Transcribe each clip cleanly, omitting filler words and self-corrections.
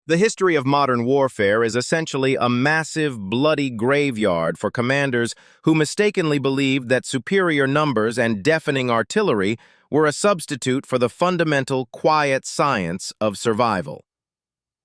The history of modern warfare is essentially a massive, bloody graveyard for commanders who mistakenly believed that superior numbers and deafening artillery were a substitute for the fundamental, quiet science of survival.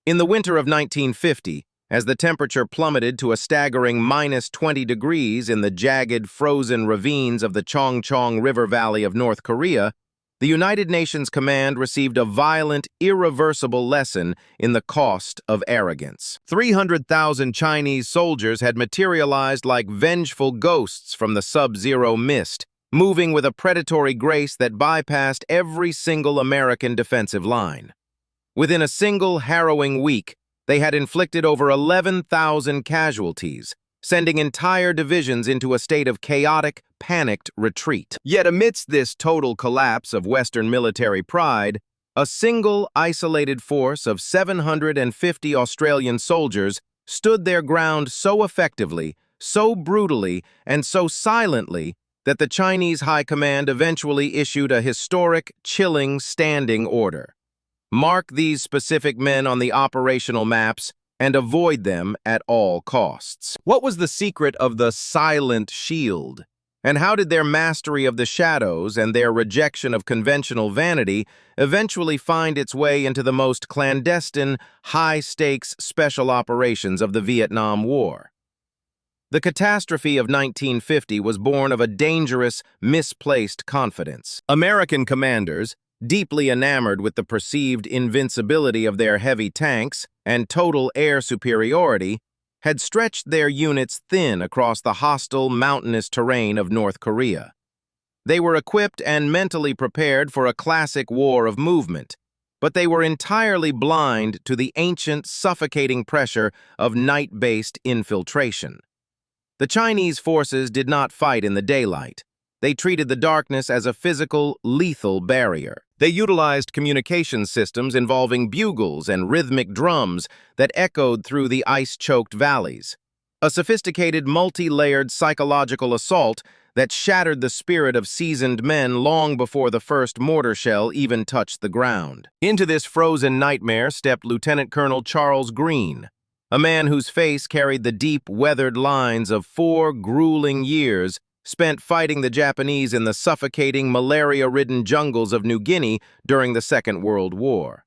In the winter of 1950, as the temperature plummeted to a staggering -20 degrees in the jagged, frozen ravines of the Chongchong River Valley of North Korea, the United Nations Command received a violent, irreversible lesson in the cost of arrogance. 300,000 Chinese soldiers had materialized like vengeful ghosts from the sub-zero mist, moving with a predatory grace that bypassed every single American defensive line. Within a single harrowing week, they had inflicted over 11,000 casualties, sending entire divisions into a state of chaotic, panicked retreat. Yet amidst this total collapse of Western military pride, a single isolated force of 750 Australian soldiers stood their ground so effectively, so brutally, and so silently that the Chinese High Command eventually issued a historic, chilling standing order. Mark these specific men on the operational maps and avoid them at all costs. What was the secret of the silent shield? And how did their mastery of the shadows and their rejection of conventional vanity eventually find its way into the most clandestine, high-stakes special operations of the Vietnam War? The catastrophe of 1950 was born of a dangerous, misplaced confidence. American commanders, deeply enamored with the perceived invincibility of their heavy tanks and total air superiority, had stretched their units thin across the hostile, mountainous terrain of North Korea. They were equipped and mentally prepared for a classic war of movement, but they were entirely blind to the ancient, suffocating pressure of night-based infiltration. The Chinese forces did not fight in the daylight. They treated the darkness as a physical, lethal barrier. They utilized communication systems involving bugles and rhythmic drums that echoed through the ice-choked valleys. A sophisticated, multi-layered psychological assault that shattered the spirit of seasoned men long before the first mortar shell even touched the ground. Into this frozen nightmare stepped Lieutenant Colonel Charles Green, a man whose face carried the deep, weathered lines of 4 grueling years spent fighting the Japanese in the suffocating, malaria-ridden jungles of New Guinea during the Second World War.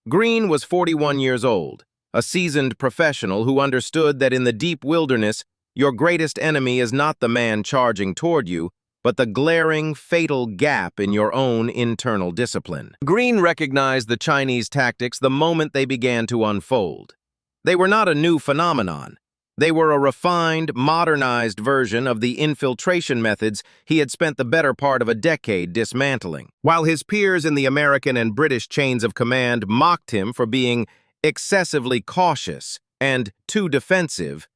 Green was 41 years old, a seasoned professional who understood that in the deep wilderness, your greatest enemy is not the man charging toward you, but the glaring, fatal gap in your own internal discipline. Green recognized the Chinese tactics the moment they began to unfold. They were not a new phenomenon. They were a refined, modernized version of the infiltration methods he had spent the better part of a decade dismantling. While his peers in the American and British chains of command mocked him for being excessively cautious and too defensive,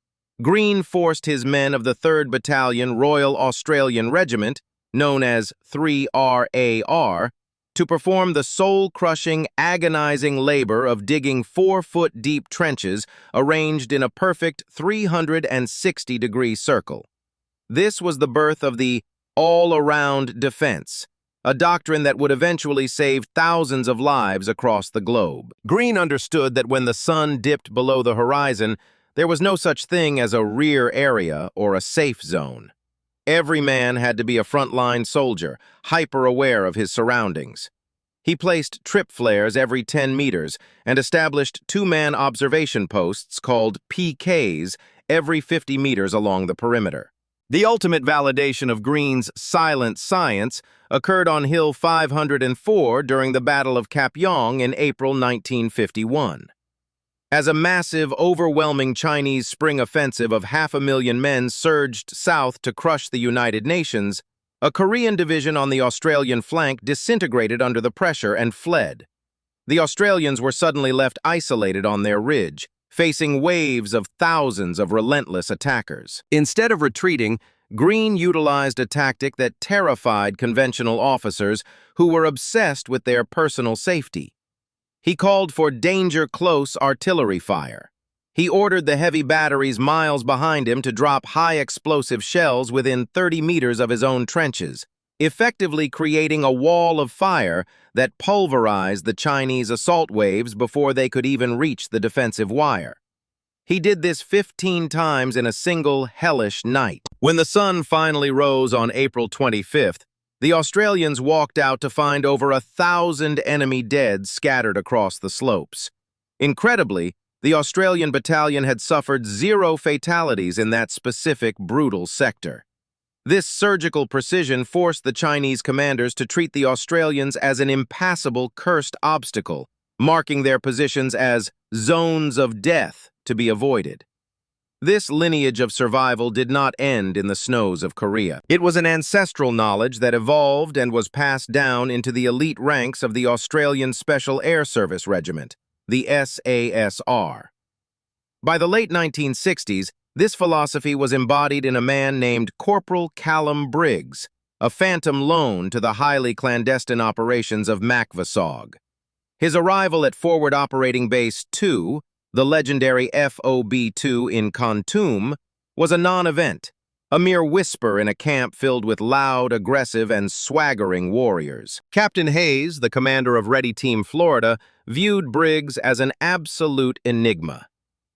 Green forced his men of the 3rd Battalion Royal Australian Regiment, known as 3RAR, to perform the soul-crushing, agonizing labor of digging 4-foot-deep trenches arranged in a perfect 360-degree circle. This was the birth of the all-around defense, a doctrine that would eventually save thousands of lives across the globe. Green understood that when the sun dipped below the horizon, there was no such thing as a rear area or a safe zone. Every man had to be a frontline soldier, hyper-aware of his surroundings. He placed trip flares every 10 meters and established 2-man observation posts called PKs every 50 meters along the perimeter. The ultimate validation of Green's silent science occurred on Hill 504 during the Battle of Kapyong in April 1951. As a massive, overwhelming Chinese spring offensive of 500,000 men surged south to crush the United Nations, a Korean division on the Australian flank disintegrated under the pressure and fled. The Australians were suddenly left isolated on their ridge, facing waves of thousands of relentless attackers. Instead of retreating, Green utilized a tactic that terrified conventional officers who were obsessed with their personal safety. He called for danger-close artillery fire. He ordered the heavy batteries miles behind him to drop high-explosive shells within 30 meters of his own trenches, effectively creating a wall of fire that pulverized the Chinese assault waves before they could even reach the defensive wire. He did this 15 times in a single hellish night. When the sun finally rose on April 25th, the Australians walked out to find over 1,000 enemy dead scattered across the slopes. Incredibly, the Australian battalion had suffered 0 fatalities in that specific brutal sector. This surgical precision forced the Chinese commanders to treat the Australians as an impassable, cursed obstacle, marking their positions as zones of death to be avoided. This lineage of survival did not end in the snows of Korea. It was an ancestral knowledge that evolved and was passed down into the elite ranks of the Australian Special Air Service Regiment, the SASR. By the late 1960s, this philosophy was embodied in a man named Corporal Callum Briggs, a phantom loan to the highly clandestine operations of Makvasog. His arrival at Forward Operating Base 2, the legendary FOB-2 in Kontum, was a non-event, a mere whisper in a camp filled with loud, aggressive, and swaggering warriors. Captain Hayes, the commander of Ready Team Florida, viewed Briggs as an absolute enigma.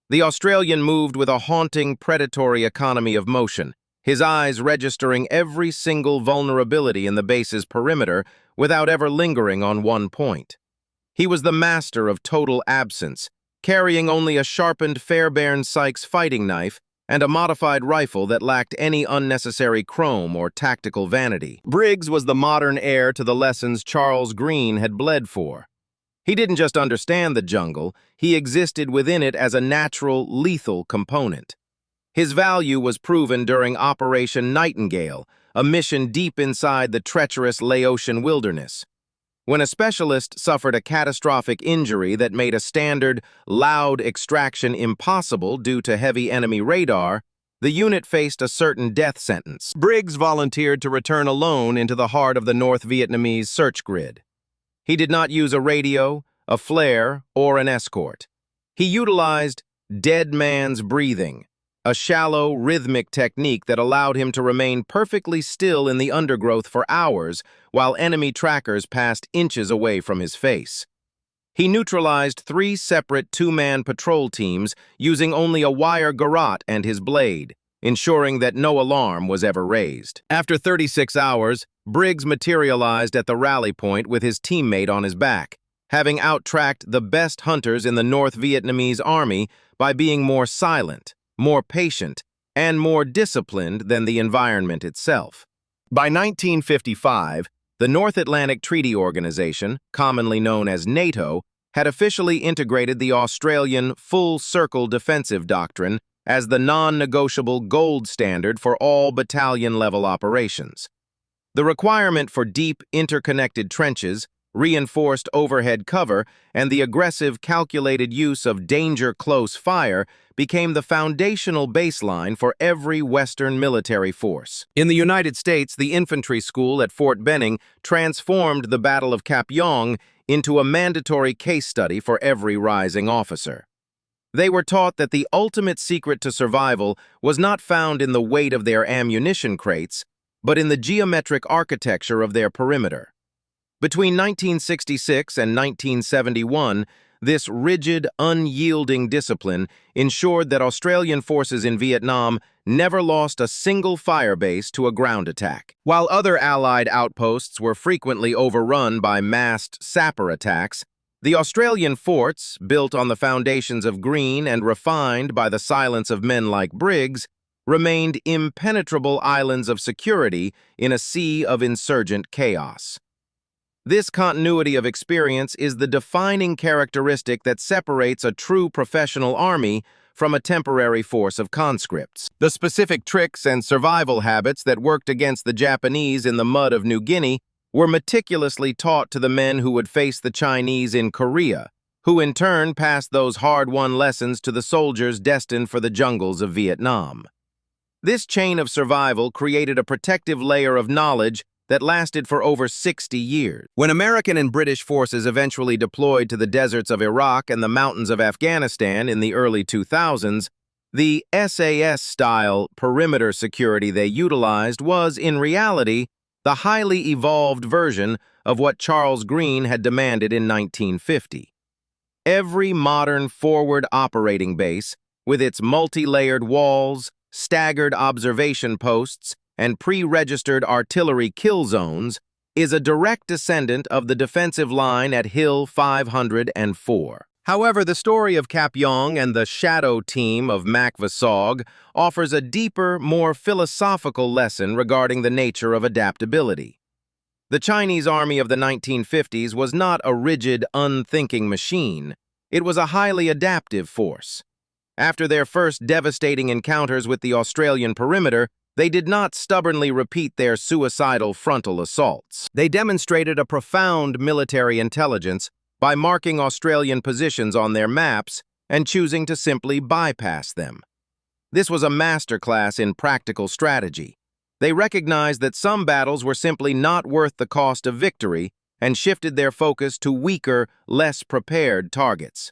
The Australian moved with a haunting, predatory economy of motion, his eyes registering every single vulnerability in the base's perimeter without ever lingering on one point. He was the master of total absence, carrying only a sharpened Fairbairn Sykes fighting knife and a modified rifle that lacked any unnecessary chrome or tactical vanity. Briggs was the modern heir to the lessons Charles Green had bled for. He didn't just understand the jungle, he existed within it as a natural, lethal component. His value was proven during Operation Nightingale, a mission deep inside the treacherous Laotian wilderness. When a specialist suffered a catastrophic injury that made a standard, loud extraction impossible due to heavy enemy radar, the unit faced a certain death sentence. Briggs volunteered to return alone into the heart of the North Vietnamese search grid. He did not use a radio, a flare, or an escort. He utilized dead man's breathing, a shallow, rhythmic technique that allowed him to remain perfectly still in the undergrowth for hours while enemy trackers passed inches away from his face. He neutralized 3 separate 2-man patrol teams using only a wire garrote and his blade, ensuring that no alarm was ever raised. After 36 hours, Briggs materialized at the rally point with his teammate on his back, having out-tracked the best hunters in the North Vietnamese army by being more silent, more patient, and more disciplined than the environment itself. By 1955, the North Atlantic Treaty Organization, commonly known as NATO, had officially integrated the Australian full-circle defensive doctrine as the non-negotiable gold standard for all battalion-level operations. The requirement for deep, interconnected trenches, reinforced overhead cover, and the aggressive, calculated use of danger-close fire became the foundational baseline for every Western military force. In the United States, the infantry school at Fort Benning transformed the Battle of Cap Yong into a mandatory case study for every rising officer. They were taught that the ultimate secret to survival was not found in the weight of their ammunition crates, but in the geometric architecture of their perimeter. Between 1966 and 1971, this rigid, unyielding discipline ensured that Australian forces in Vietnam never lost a single firebase to a ground attack. While other Allied outposts were frequently overrun by massed sapper attacks, the Australian forts, built on the foundations of Green and refined by the silence of men like Briggs, remained impenetrable islands of security in a sea of insurgent chaos. This continuity of experience is the defining characteristic that separates a true professional army from a temporary force of conscripts. The specific tricks and survival habits that worked against the Japanese in the mud of New Guinea were meticulously taught to the men who would face the Chinese in Korea, who in turn passed those hard-won lessons to the soldiers destined for the jungles of Vietnam. This chain of survival created a protective layer of knowledge that lasted for over 60 years. When American and British forces eventually deployed to the deserts of Iraq and the mountains of Afghanistan in the early 2000s, the SAS-style perimeter security they utilized was, in reality, the highly evolved version of what Charles Green had demanded in 1950. Every modern forward operating base, with its multi-layered walls, staggered observation posts, and pre-registered artillery kill zones, is a direct descendant of the defensive line at Hill 504. However, the story of Cap Yong and the shadow team of Mac Vasog offers a deeper, more philosophical lesson regarding the nature of adaptability. The Chinese army of the 1950s was not a rigid, unthinking machine. It was a highly adaptive force. After their first devastating encounters with the Australian perimeter, they did not stubbornly repeat their suicidal frontal assaults. They demonstrated a profound military intelligence by marking Australian positions on their maps and choosing to simply bypass them. This was a masterclass in practical strategy. They recognized that some battles were simply not worth the cost of victory and shifted their focus to weaker, less prepared targets.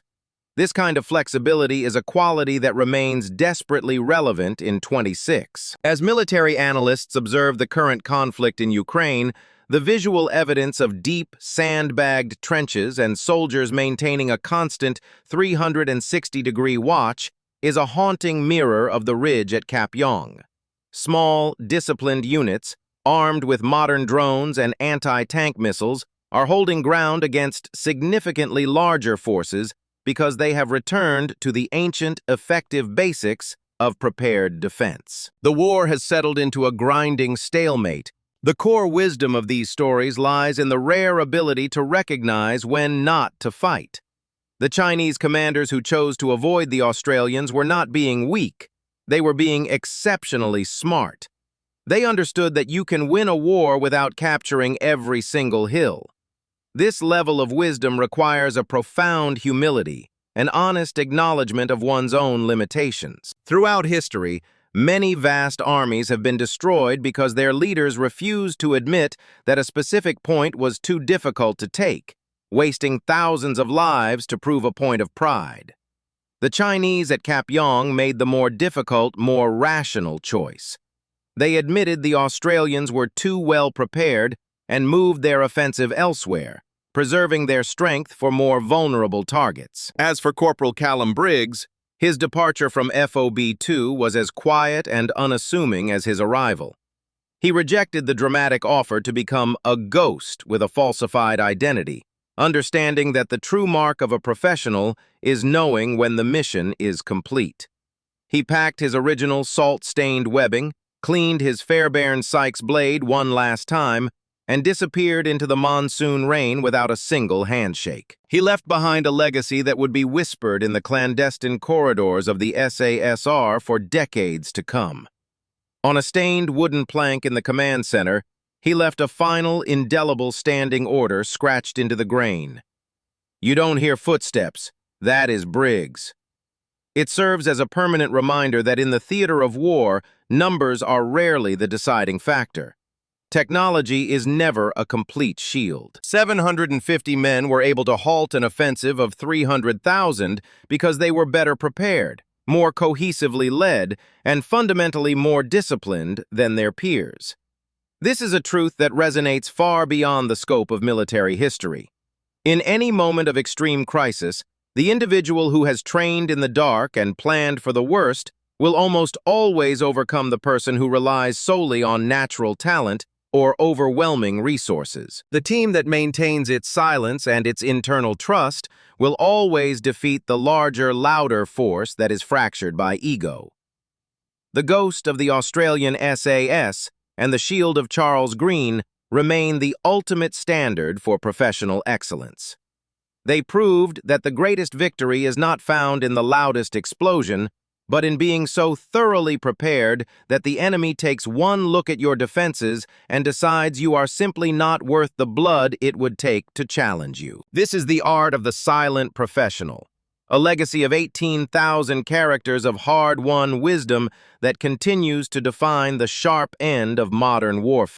This kind of flexibility is a quality that remains desperately relevant in 26. As military analysts observe the current conflict in Ukraine, the visual evidence of deep, sandbagged trenches and soldiers maintaining a constant 360-degree watch is a haunting mirror of the ridge at Cap Yong. Small, disciplined units, armed with modern drones and anti-tank missiles, are holding ground against significantly larger forces because they have returned to the ancient, effective basics of prepared defense. The war has settled into a grinding stalemate. The core wisdom of these stories lies in the rare ability to recognize when not to fight. The Chinese commanders who chose to avoid the Australians were not being weak. They were being exceptionally smart. They understood that you can win a war without capturing every single hill. This level of wisdom requires a profound humility, an honest acknowledgement of one's own limitations. Throughout history, many vast armies have been destroyed because their leaders refused to admit that a specific point was too difficult to take, wasting thousands of lives to prove a point of pride. The Chinese at Cap Yong made the more difficult, more rational choice. They admitted the Australians were too well prepared and moved their offensive elsewhere, preserving their strength for more vulnerable targets. As for Corporal Callum Briggs, his departure from FOB-2 was as quiet and unassuming as his arrival. He rejected the dramatic offer to become a ghost with a falsified identity, understanding that the true mark of a professional is knowing when the mission is complete. He packed his original salt-stained webbing, cleaned his Fairbairn Sykes blade one last time, and disappeared into the monsoon rain without a single handshake. He left behind a legacy that would be whispered in the clandestine corridors of the SASR for decades to come. On a stained wooden plank in the command center, he left a final, indelible standing order scratched into the grain. "You don't hear footsteps. That is Briggs." It serves as a permanent reminder that in the theater of war, numbers are rarely the deciding factor. Technology is never a complete shield. 750 men were able to halt an offensive of 300,000 because they were better prepared, more cohesively led, and fundamentally more disciplined than their peers. This is a truth that resonates far beyond the scope of military history. In any moment of extreme crisis, the individual who has trained in the dark and planned for the worst will almost always overcome the person who relies solely on natural talent or overwhelming resources. The team that maintains its silence and its internal trust will always defeat the larger, louder force that is fractured by ego. The ghost of the Australian SAS and the shield of Charles Green remain the ultimate standard for professional excellence. They proved that the greatest victory is not found in the loudest explosion, but in being so thoroughly prepared that the enemy takes one look at your defenses and decides you are simply not worth the blood it would take to challenge you. This is the art of the silent professional, a legacy of 18,000 characters of hard-won wisdom that continues to define the sharp end of modern warfare.